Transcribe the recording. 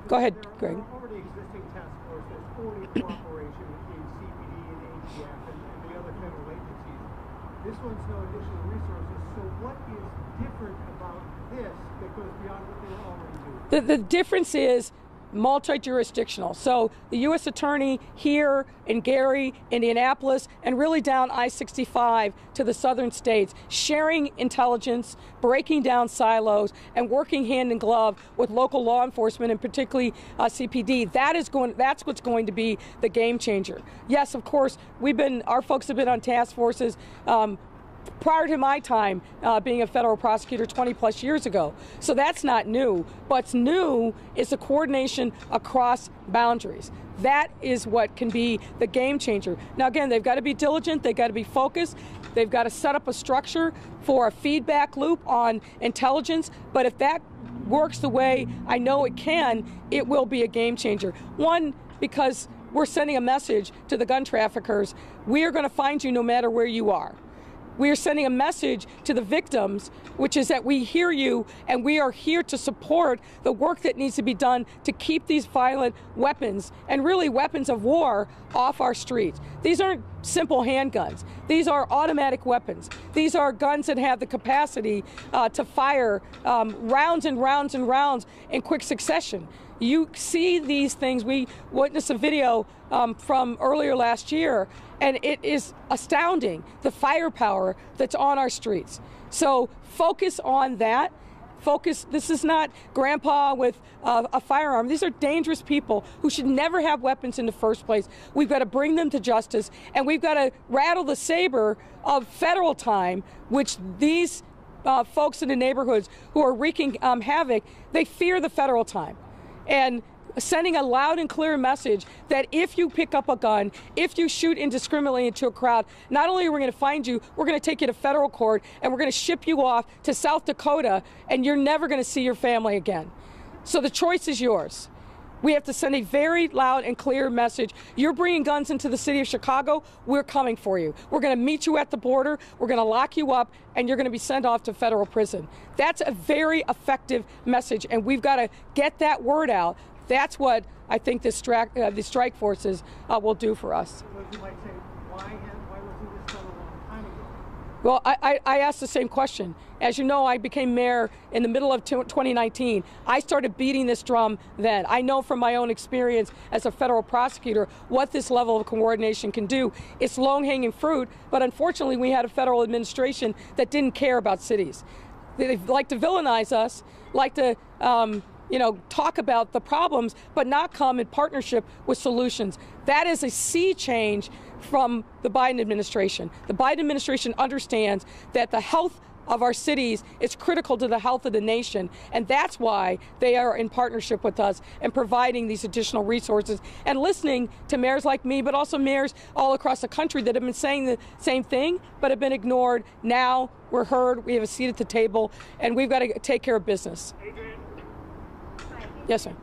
Go ahead, Greg. There are already existing task forces for cooperation between CPD and ATF and the other federal agencies. This one's no additional resources. So what is different about this that goes beyond what they were already doing? The difference is multi-jurisdictional. So the U.S. Attorney here in Gary, Indianapolis, and really down I-65 to the southern states, sharing intelligence, breaking down silos, and working hand in glove with local law enforcement, and particularly CPD. That's what's going to be the game changer. Yes, of course, our folks have been on task forces prior to my time being a federal prosecutor 20 plus years ago. So that's not new. What's new is the coordination across boundaries. That is what can be the game changer. Now again, they've got to be diligent, they've got to be focused, they've got to set up a structure for a feedback loop on intelligence, but if that works the way I know it can, it will be a game changer. One, because we're sending a message to the gun traffickers, we are going to find you no matter where you are. We are sending a message to the victims, which is that we hear you and we are here to support the work that needs to be done to keep these violent weapons, and really weapons of war, off our streets. These aren't simple handguns. These are automatic weapons. These are guns that have the capacity to fire rounds and rounds and rounds in quick succession. You see these things. We witnessed a video from earlier last year, and it is astounding, the firepower that's on our streets. So focus on that. Focus. This is not grandpa with a firearm. These are dangerous people who should never have weapons in the first place. We've got to bring them to justice, and we've got to rattle the saber of federal time, which these folks in the neighborhoods who are wreaking havoc, they fear the federal time. And sending a loud and clear message that if you pick up a gun, if you shoot indiscriminately into a crowd, not only are we going to find you, we're going to take you to federal court and we're going to ship you off to South Dakota, and you're never going to see your family again. So the choice is yours. We have to send a very loud and clear message. You're bringing guns into the city of Chicago, we're coming for you. We're going to meet you at the border, we're going to lock you up, and you're going to be sent off to federal prison. That's a very effective message, and we've got to get that word out. That's what I think the strike forces will do for us. You might say, why wasn't this done a long time ago? Well, I asked the same question. As you know, I became mayor in the middle of 2019. I started beating this drum then. I know from my own experience as a federal prosecutor what this level of coordination can do. It's low-hanging fruit, but unfortunately we had a federal administration that didn't care about cities. They like to villainize us, like to talk about the problems, but not come in partnership with solutions. That is a sea change from the Biden administration. The Biden administration understands that the health of our cities is critical to the health of the nation, and that's why they are in partnership with us and providing these additional resources and listening to mayors like me, but also mayors all across the country that have been saying the same thing but have been ignored. Now we're heard, we have a seat at the table, and we've got to take care of business. Adrian. Yes, sir.